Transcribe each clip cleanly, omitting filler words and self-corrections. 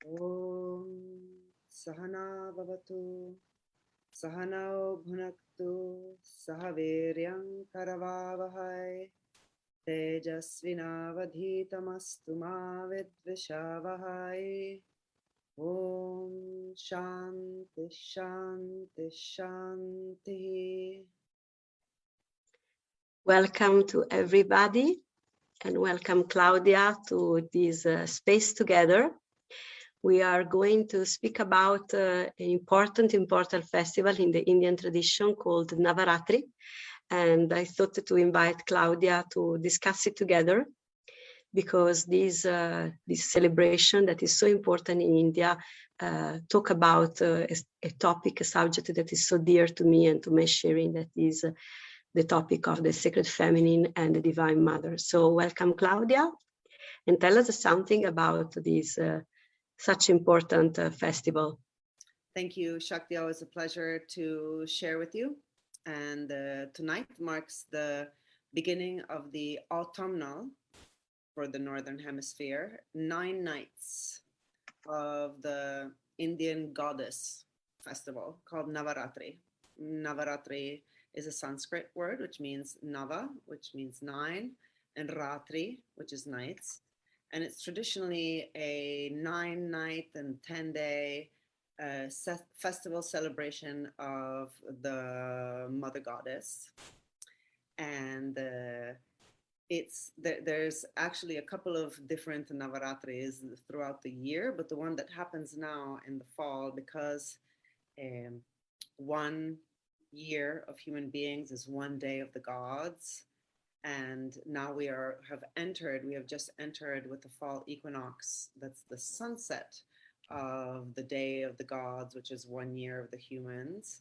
Om Sahana Bhavatu Sahanao Bhunaktu Sahaviryam Karavavahai Tejasvinavadhitamastu ma vidvishavahai. Om Shanti Shanti Shanti. Welcome to everybody, and welcome Claudia to this space together. We are going to speak about an important festival in the Indian tradition called Navaratri, and I thought to invite Claudia to discuss it together, because this celebration that is so important in India talk about a topic, a subject that is so dear to me and to my sharing, that is the topic of the sacred feminine and the divine mother. So welcome, Claudia, and tell us something about this such important festival. Thank you, Shakti. Always a pleasure to share with you. And tonight marks the beginning of the autumnal, for the Northern Hemisphere, 9 nights of the Indian goddess festival called Navaratri. Navaratri is a Sanskrit word which means Nava, which means 9, and Ratri, which is nights. And it's traditionally a 9-night and 10-day festival celebration of the Mother Goddess. And there's actually a couple of different Navaratris throughout the year, but the one that happens now in the fall, because 1 year of human beings is 1 day of the gods, and now we have just entered with the fall equinox. That's the sunset of the day of the gods, which is 1 year of the humans.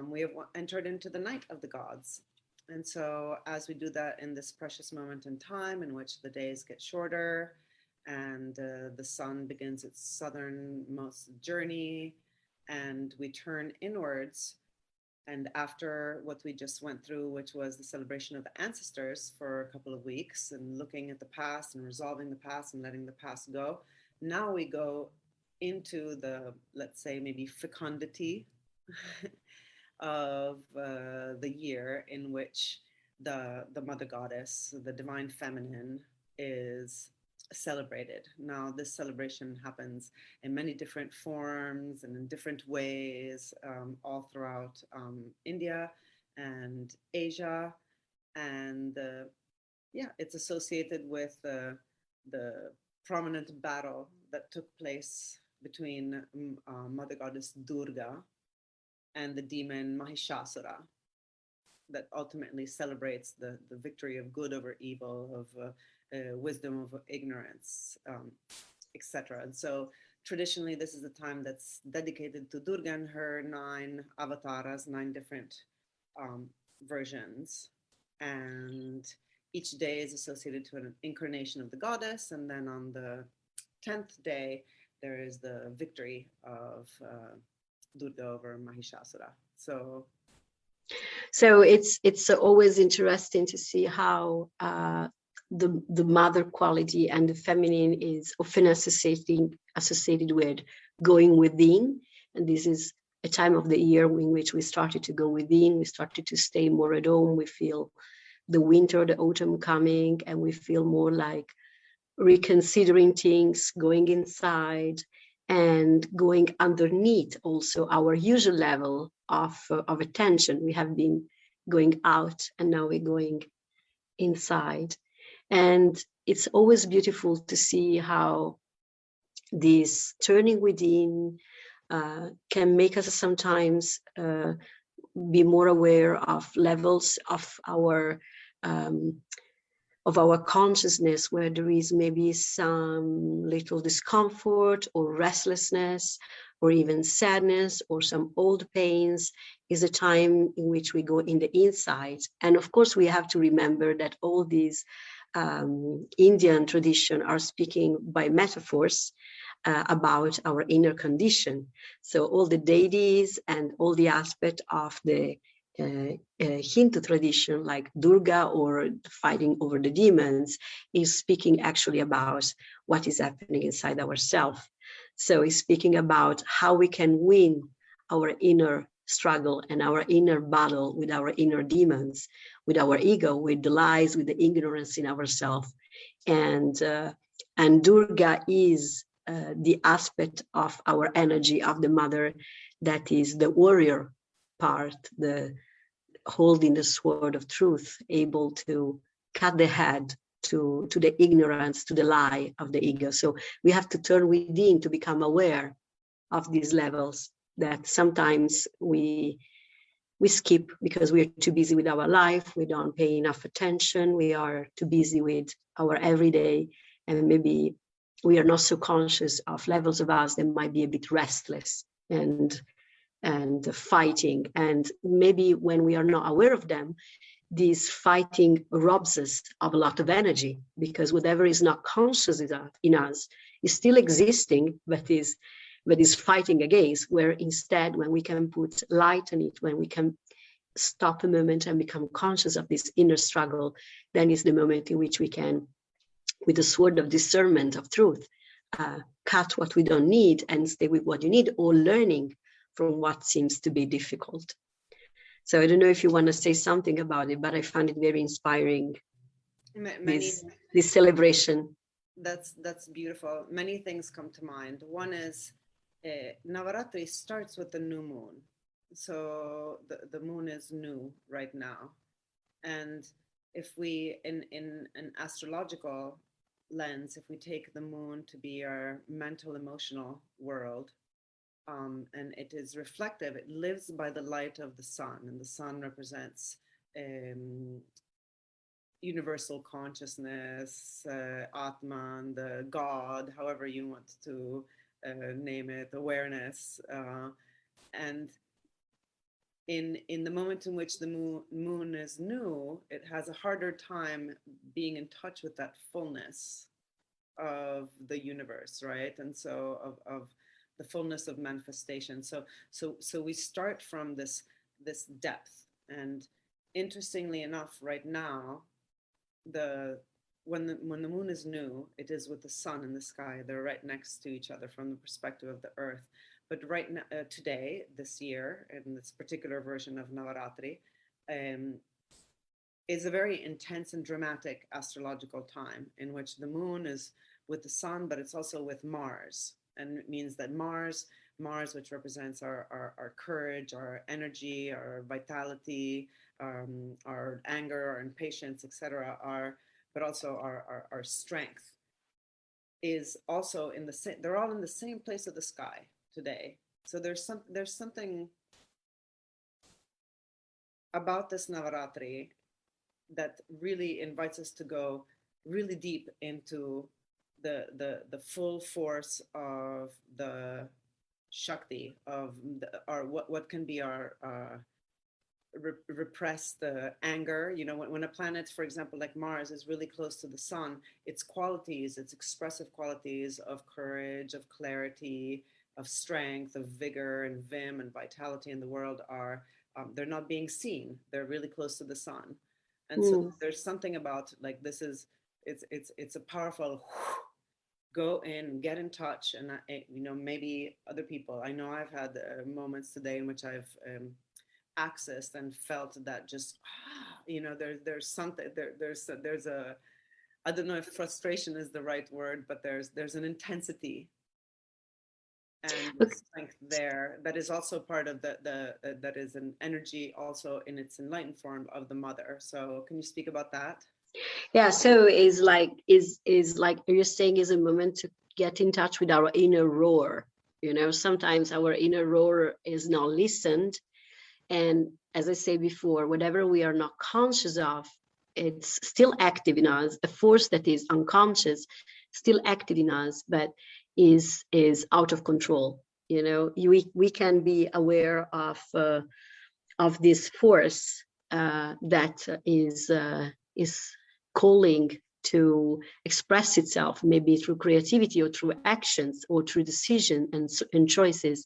We have entered into the night of the gods. And so as we do that in this precious moment in time in which the days get shorter and the sun begins its southernmost journey, and we turn inwards, and after what we just went through, which was the celebration of the ancestors for a couple of weeks and looking at the past and resolving the past and letting the past go, now we go into the, let's say, maybe fecundity of the year in which the Mother Goddess, the divine feminine, is celebrated. Now, this celebration happens in many different forms and in different ways all throughout India and Asia. And it's associated with the prominent battle that took place between Mother Goddess Durga and the demon Mahishasura, that ultimately celebrates the victory of good over evil, of wisdom over ignorance, etc. And so traditionally this is a time that's dedicated to Durga and her 9 avatars, 9 different versions. And each day is associated to an incarnation of the goddess. And then on the 10th day, there is the victory of Durga over Mahishasura. So it's always interesting to see how the mother quality and the feminine is often associated with going within. And this is a time of the year in which we started to go within, we started to stay more at home, we feel the winter, the autumn coming, and we feel more like reconsidering things, going inside, and going underneath also our usual level of attention. We have been going out and now we're going inside. And it's always beautiful to see how this turning within can make us sometimes be more aware of levels of our consciousness where there is maybe some little discomfort or restlessness or even sadness or some old pains. Is a time in which we go in the inside. And of course, we have to remember that all these Indian tradition are speaking by metaphors about our inner condition. So all the deities and all the aspect of the Hindu tradition, like Durga or fighting over the demons, is speaking actually about what is happening inside ourselves. So he's speaking about how we can win our inner struggle and our inner battle with our inner demons, with our ego, with the lies, with the ignorance in ourselves. And Durga is the aspect of our energy of the mother that is the warrior part, the holding the sword of truth, able to cut the head to the ignorance, to the lie of the ego. So we have to turn within to become aware of these levels that sometimes we skip because we're too busy with our life, we don't pay enough attention, we are too busy with our everyday, and maybe we are not so conscious of levels of us that might be a bit restless and fighting. And maybe when we are not aware of them, this fighting robs us of a lot of energy, because whatever is not conscious in us is still existing, but is fighting against, where instead, when we can put light on it, when we can stop a moment and become conscious of this inner struggle, then is the moment in which we can, with the sword of discernment of truth, cut what we don't need and stay with what you need, or learning from what seems to be difficult. So I don't know if you want to say something about it, but I found it very inspiring, this celebration. That's beautiful. Many things come to mind. One is Navaratri starts with the new moon. So the moon is new right now. And if we, in an astrological lens, if we take the moon to be our mental, emotional world, and it is reflective, it lives by the light of the sun, and the sun represents universal consciousness, Atman, the God, however you want to name it, awareness. And in the moment in which the moon is new, it has a harder time being in touch with that fullness of the universe, right? And so of the fullness of manifestation. So we start from this depth. And interestingly enough, right now, when the moon is new, it is with the sun in the sky. They're right next to each other from the perspective of the earth. But right now, today, this year, in this particular version of Navaratri, is a very intense and dramatic astrological time in which the moon is with the sun, but it's also with Mars. And it means that Mars, which represents our courage, our energy, our vitality, our anger, our impatience, etc., but also our strength, is also in the same. They're all in the same place of the sky today. So there's something about this Navaratri that really invites us to go really deep into the full force of the Shakti, of what can be our repressed anger. You know, when a planet, for example, like Mars, is really close to the sun, its qualities, its expressive qualities of courage, of clarity, of strength, of vigor and vim and vitality in the world are, they're not being seen. They're really close to the sun. And so there's something about, like, it's a powerful go in, get in touch. And maybe other people, I know I've had moments today in which I've accessed and felt that just, there's something, there's a, I don't know if frustration is the right word, but there's an intensity and strength there that is also part of that is an energy also in its enlightened form of the mother. So can you speak about that? Yeah, so is like you're saying, is a moment to get in touch with our inner roar. Sometimes our inner roar is not listened, and as I say before, whatever we are not conscious of, it's still active in us. A force that is unconscious, still active in us, but is out of control. We can be aware of this force that is calling to express itself, maybe through creativity or through actions or through decision and choices.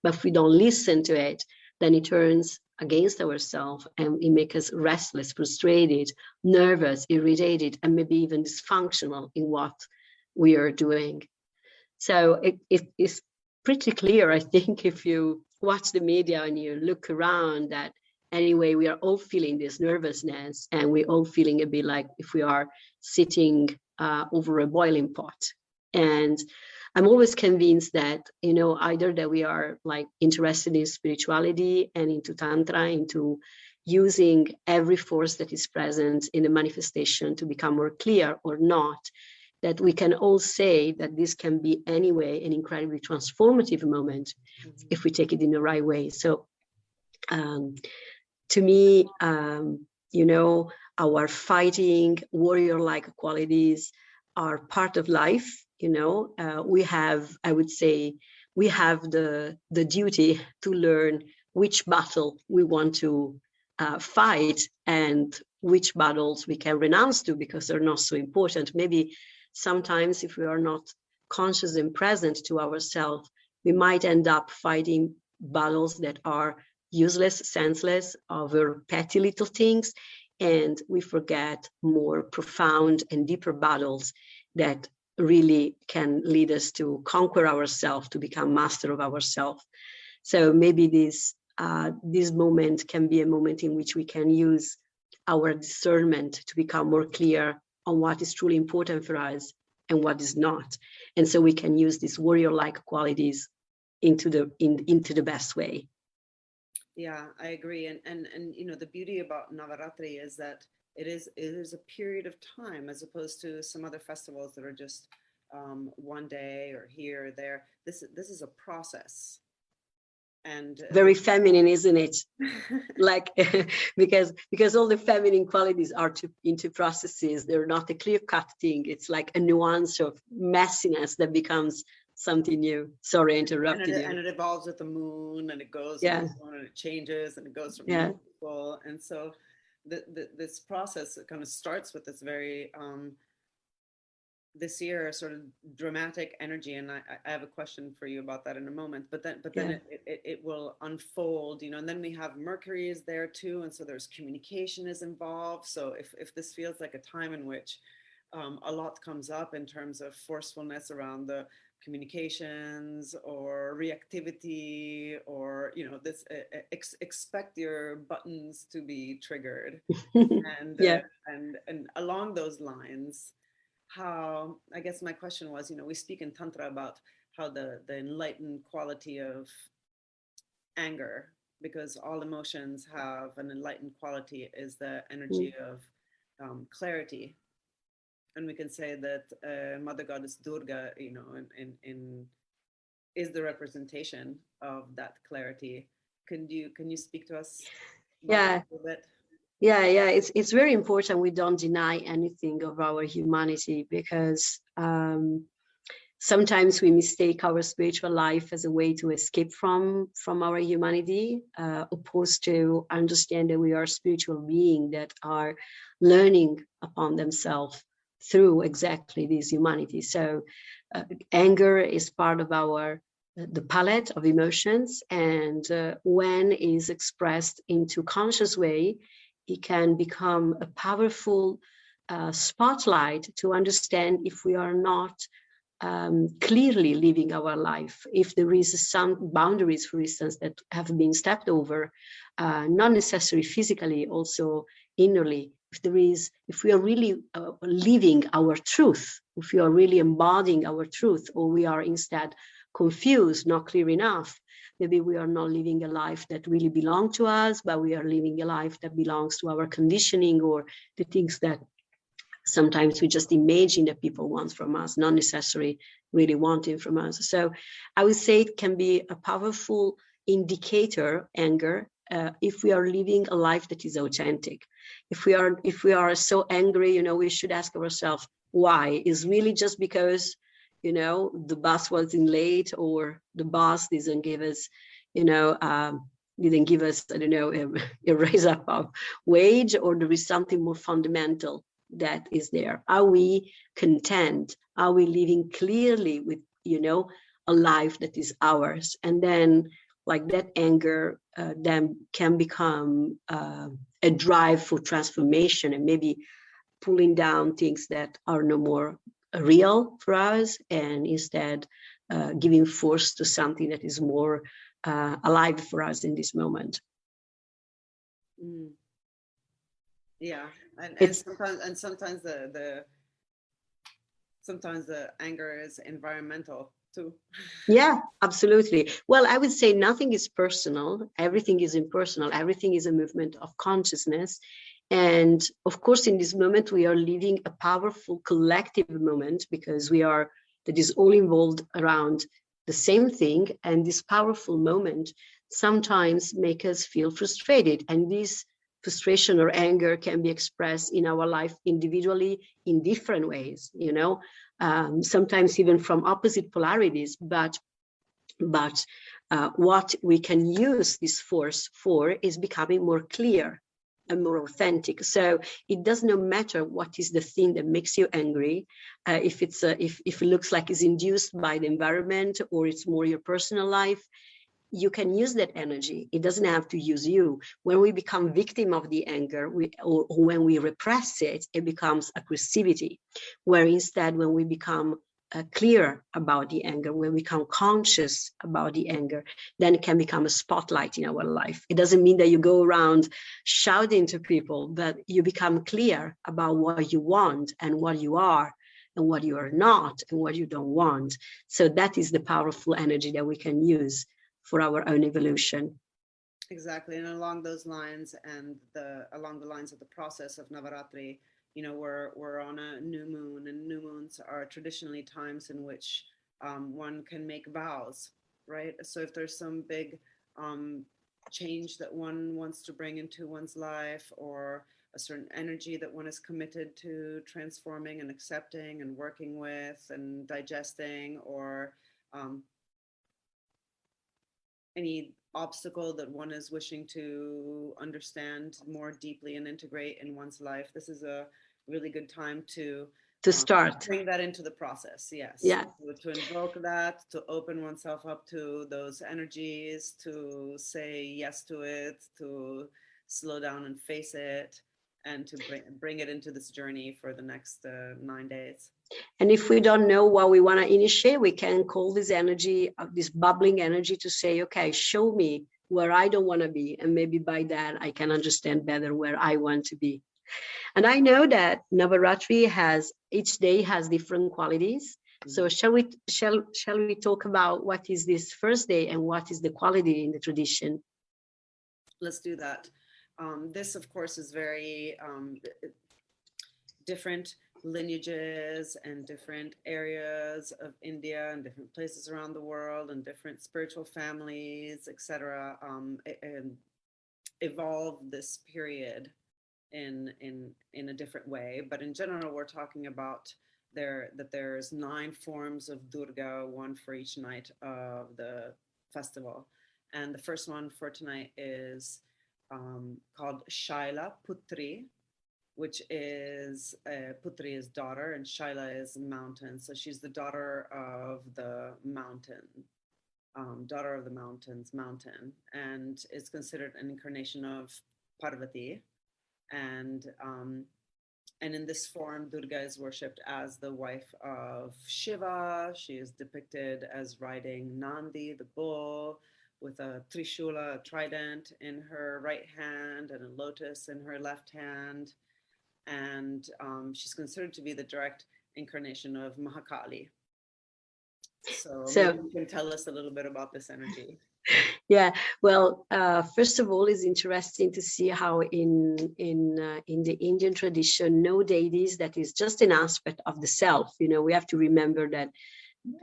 But if we don't listen to it, then it turns against ourselves, and it makes us restless, frustrated, nervous, irritated, and maybe even dysfunctional in what we are doing. So it is pretty clear, I think, if you watch the media and you look around, that anyway, we are all feeling this nervousness, and we're all feeling a bit like if we are sitting over a boiling pot. And I'm always convinced that, you know, either that we are like interested in spirituality and into Tantra, into using every force that is present in the manifestation to become more clear, or not, that we can all say that this can be anyway an incredibly transformative moment if we take it in the right way. So to me, you know, our fighting warrior-like qualities are part of life. You know, we have, I would say, we have the duty to learn which battle we want to fight and which battles we can renounce to because they're not so important. Maybe sometimes if we are not conscious and present to ourselves, we might end up fighting battles that are useless, senseless, over petty little things, and we forget more profound and deeper battles that really can lead us to conquer ourselves, to become master of ourselves. So maybe this moment can be a moment in which we can use our discernment to become more clear on what is truly important for us and what is not. And so we can use these warrior-like qualities into the best way. Yeah, I agree. And you know, the beauty about Navaratri is that it is a period of time, as opposed to some other festivals that are just one day or here or there. This is a process. And very feminine, isn't it? Like because all the feminine qualities are into processes. They're not a clear-cut thing. It's like a nuance of messiness that becomes something new. Sorry, I interrupted you. And it evolves with the moon, and it goes, yeah, and it changes, and it goes from people. And so this process kind of starts with this very this year sort of dramatic energy, and I have a question for you about that in a moment, but then it will unfold, you know, and then we have Mercury is there too, and so there's communication is involved. So if this feels like a time in which a lot comes up in terms of forcefulness around the communications or reactivity, or you know, this expect your buttons to be triggered. And and along those lines, how, I guess my question was, you know, we speak in Tantra about how the enlightened quality of anger, because all emotions have an enlightened quality, is the energy of clarity. And we can say that Mother Goddess Durga, you know, in is the representation of that clarity. Can you speak to us about that a little bit? Yeah, it's very important we don't deny anything of our humanity, because sometimes we mistake our spiritual life as a way to escape from our humanity, opposed to understand that we are spiritual beings that are learning upon themselves through exactly this humanity. So anger is part of the palette of emotions, and when is expressed into conscious way, it can become a powerful spotlight to understand if we are not clearly living our life, if there is some boundaries, for instance, that have been stepped over, not necessarily physically, also innerly. If we are really living our truth, if we are really embodying our truth, or we are instead confused, not clear enough, maybe we are not living a life that really belongs to us, but we are living a life that belongs to our conditioning, or the things that sometimes we just imagine that people want from us, not necessarily really wanting from us. So I would say it can be a powerful indicator, anger, if we are living a life that is authentic. If we are so angry, you know, we should ask ourselves why. Is really just because, you know, the bus wasn't late, or the boss didn't give us, you know, didn't give us, I don't know, a raise up of wage, or there is something more fundamental that is there? Are we content? Are we living clearly with, you know, a life that is ours? And then, like, that anger then can become a drive for transformation, and maybe pulling down things that are no more real for us, and instead giving force to something that is more alive for us in this moment. Mm. Yeah, and sometimes the anger is environmental too. Yeah, absolutely. Well, I would say nothing is personal. Everything is impersonal. Everything is a movement of consciousness. And of course, in this moment, we are living a powerful collective moment, because that is all involved around the same thing. And this powerful moment sometimes make us feel frustrated. And this frustration or anger can be expressed in our life individually in different ways, sometimes even from opposite polarities, but what we can use this force for is becoming more clear and more authentic. So it does not matter what is the thing that makes you angry, if it looks like it's induced by the environment or it's more your personal life. You can use that energy. It doesn't have to use you. When we become victim of the anger, or when we repress it, it becomes aggressivity. Where instead, when we become clear about the anger, when we become conscious about the anger, then it can become a spotlight in our life. It doesn't mean that you go around shouting to people, but you become clear about what you want and what you are and what you are not and what you don't want. So that is the powerful energy that we can use for our own evolution. Exactly, and along those lines, and along the lines of the process of Navaratri, we're on a new moon, and new moons are traditionally times in which one can make vows, right? So if there's some big change that one wants to bring into one's life, or a certain energy that one is committed to transforming and accepting and working with and digesting, or any obstacle that one is wishing to understand more deeply and integrate in one's life, this is a really good time to start. Bring that into the process. Yes. Yeah. To invoke that, to open oneself up to those energies, to say yes to it, to slow down and face it, and to bring it into this journey for the next 9 days. And if we don't know what we want to initiate, we can call this energy, this bubbling energy, to say, okay, show me where I don't want to be. And maybe by that, I can understand better where I want to be. And I know that Navaratri each day has different qualities. So shall we talk about what is this first day and what is the quality in the tradition? Let's do that. This, of course, is very different lineages and different areas of India and different places around the world and different spiritual families, etc. Evolve this period in a different way. But in general, we're talking about that there's 9 forms of Durga, one for each night of the festival. And the first one for tonight is called Shaila Putri, which is Putri is daughter and Shaila is mountain. So she's the daughter of the mountain, daughter of the mountains, mountain, and is considered an incarnation of Parvati. And in this form, Durga is worshipped as the wife of Shiva. She is depicted as riding Nandi, the bull, with a trishula, a trident, in her right hand and a lotus in her left hand. And she's considered to be the direct incarnation of Mahakali. So maybe you can tell us a little bit about this energy. Yeah, well, first of all, it's interesting to see how in the Indian tradition, no deities, that is just an aspect of the self. We have to remember that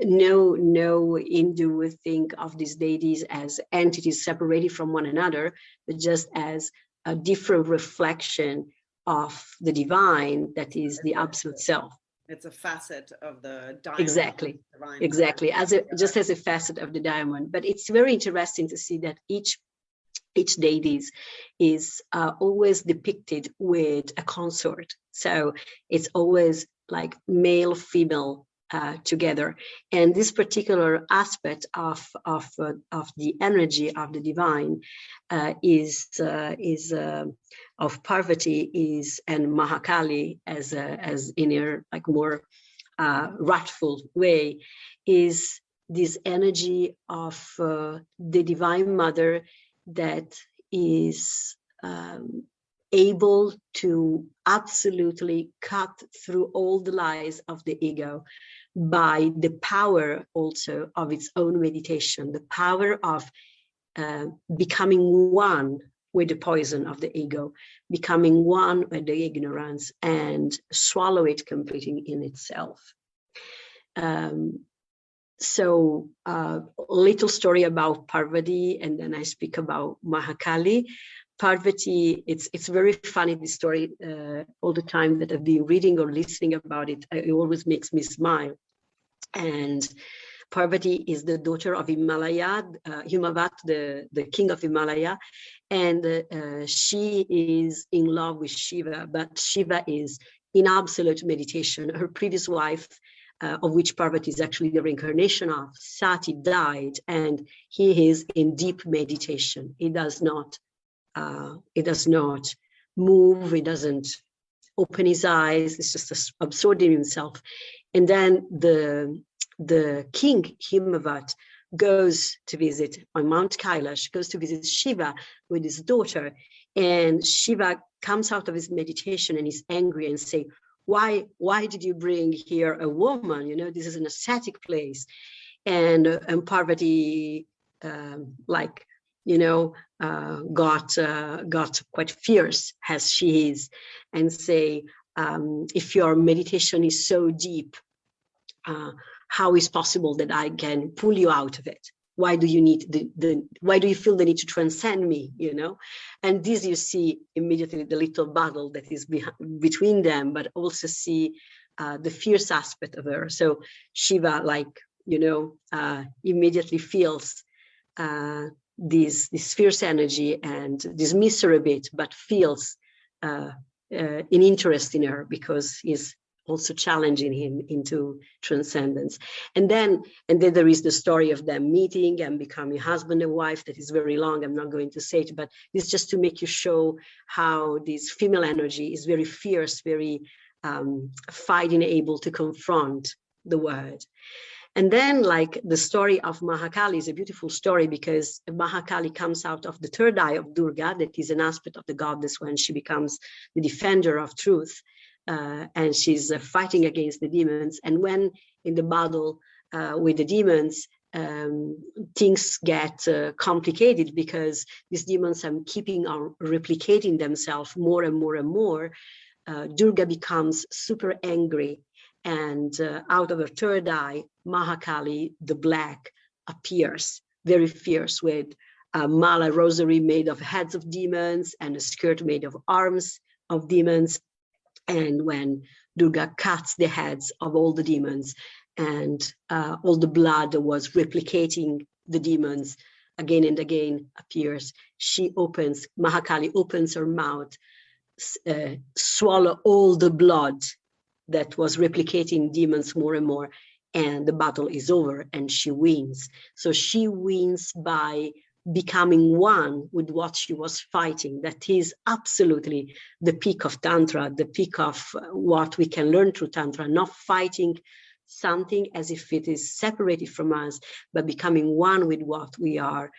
no Hindu would think of these deities as entities separated from one another, but just as a different reflection of the divine, that is the absolute self. It's a facet of the diamond. Exactly, just as a facet of the diamond. But it's very interesting to see that each deity is always depicted with a consort. So it's always like male, female together. And this particular aspect of the energy of the divine is of Parvati and Mahakali as in her like more wrathful way, is this energy of the Divine Mother that is able to absolutely cut through all the lies of the ego by the power also of its own meditation, the power of becoming one with the poison of the ego, becoming one with the ignorance, and swallow it completely in itself. So a little story about Parvati, and then I speak about Mahakali. Parvati, it's very funny, this story. All the time that I've been reading or listening about it, it always makes me smile. And Parvati is the daughter of Himalaya, Himavat, the king of Himalaya, and she is in love with Shiva, but Shiva is in absolute meditation. Her previous wife, of which Parvati is actually the reincarnation of, Sati, died, and he is in deep meditation. He does not move, he doesn't open his eyes, it's just absorbed in himself. And then the king Himavat goes to visit on Mount Kailash, goes to visit Shiva with his daughter, and Shiva comes out of his meditation and is angry and say, why did you bring here a woman? You know, this is an ascetic place. And Parvati got quite fierce as she is, and say, if your meditation is so deep, how is possible that I can pull you out of it? Why do you need why do you feel the need to transcend me, you know? And this, you see immediately the little battle that is between them, but also see the fierce aspect of her. So Shiva, immediately feels this fierce energy and dismiss her a bit, but feels an interest in her because he's also challenging him into transcendence. And then there is the story of them meeting and becoming husband and wife that is very long. I'm not going to say it, but it's just to make you show how this female energy is very fierce, very fighting, able to confront the world. And then, like, the story of Mahakali is a beautiful story because Mahakali comes out of the third eye of Durga, that is an aspect of the goddess when she becomes the defender of truth. And she's fighting against the demons. And when in the battle with the demons, things get complicated because these demons are keeping on replicating themselves more and more and more. Durga becomes super angry, and out of her third eye, Mahakali, the black, appears very fierce with a mala rosary made of heads of demons and a skirt made of arms of demons. And when Durga cuts the heads of all the demons and all the blood that was replicating the demons again and again appears, Mahakali opens her mouth, swallow all the blood that was replicating demons more and more, and the battle is over and she wins. So she wins by becoming one with what she was fighting. That is absolutely the peak of Tantra, the peak of what we can learn through Tantra, not fighting something as if it is separated from us, but becoming one with what we are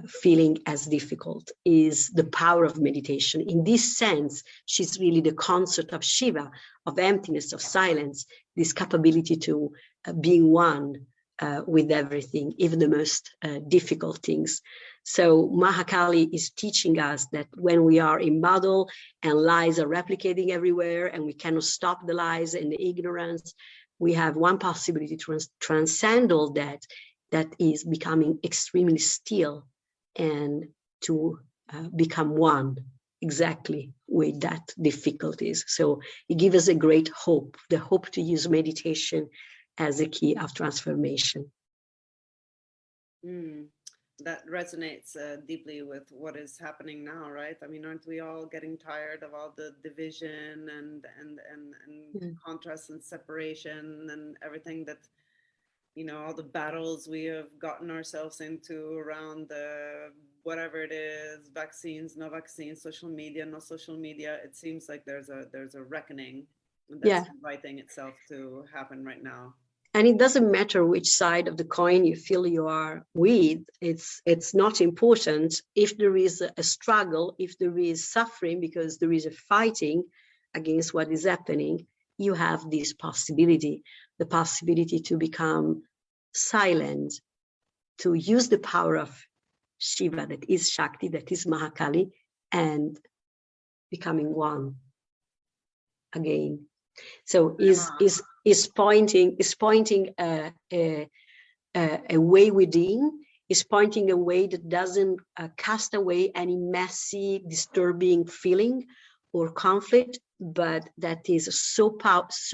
feeling as difficult, is the power of meditation. In this sense, she's really the consort of Shiva, of emptiness, of silence, this capability to being one with everything, even the most difficult things. So Mahakali is teaching us that when we are in battle and lies are replicating everywhere and we cannot stop the lies and the ignorance, we have one possibility to transcend all that is becoming extremely still and to become one exactly with that difficulties. So it gives us a great hope, the hope to use meditation as a key of transformation. That resonates deeply with what is happening now, right? I mean, aren't we all getting tired of all the division and contrast and separation and everything that, you know, all the battles we have gotten ourselves into around the whatever it is, vaccines, no vaccines, social media, no social media. It seems like there's a reckoning And Yeah. that's inviting itself to happen right now. And it doesn't matter which side of the coin you feel you are with. It's not important. If there is a struggle, if there is suffering, because there is a fighting against what is happening, you have this possibility, the possibility to become silent, to use the power of Shiva, that is Shakti, that is Mahakali, and becoming one again. So is pointing a way within, is pointing a way that doesn't cast away any messy, disturbing feeling or conflict, but that is so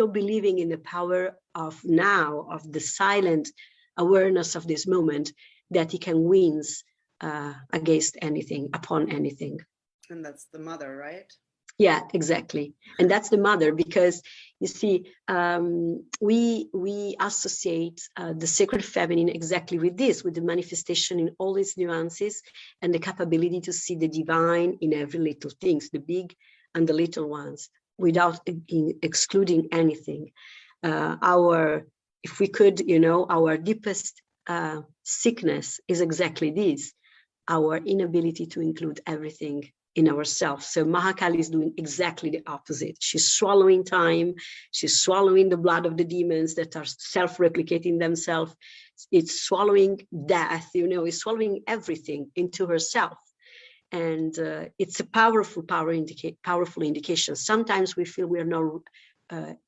believing in the power of now, of the silent awareness of this moment, that he can win against anything, upon anything. And that's the mother, right? Yeah, exactly. And that's the mother, because you see, we associate the sacred feminine exactly with this, with the manifestation in all its nuances and the capability to see the divine in every little things, the big and the little ones, without excluding anything. If we could, our deepest sickness is exactly this, our inability to include everything in ourselves. So Mahakali is doing exactly the opposite. She's swallowing time. She's swallowing the blood of the demons that are self-replicating themselves. It's swallowing death, it's swallowing everything into herself. And it's a powerful indication. Sometimes we feel we are not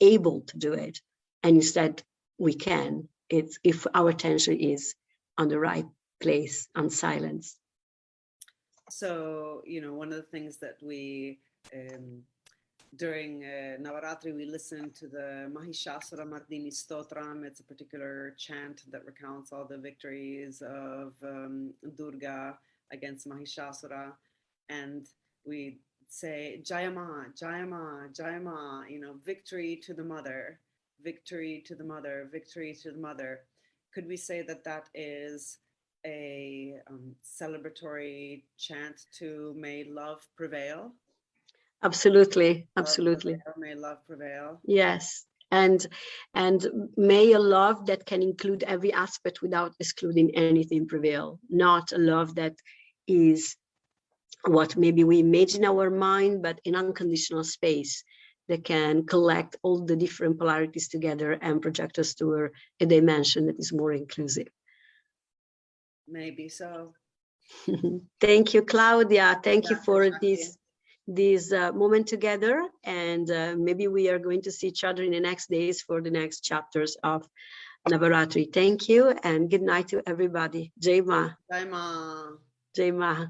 able to do it. And instead we can. It's if our attention is on the right place, on silence. So, one of the things that we, during Navaratri, we listen to the Mahishasura Mardini Stotram. It's a particular chant that recounts all the victories of Durga against Mahishasura. And we say, Jayama, Jayama, Jayama, victory to the mother, victory to the mother, victory to the mother. Could we say that that is a celebratory chant to may love prevail? Absolutely. May love prevail. Yes. And may a love that can include every aspect without excluding anything prevail, not a love that is what maybe we imagine in our mind, but in unconditional space that can collect all the different polarities together and project us to a dimension that is more inclusive. Maybe so. Thank you, Claudia. Thank you for this moment together. And maybe we are going to see each other in the next days for the next chapters of Navaratri. Thank you and good night to everybody. Jai Ma. Jai Ma. Jai Ma.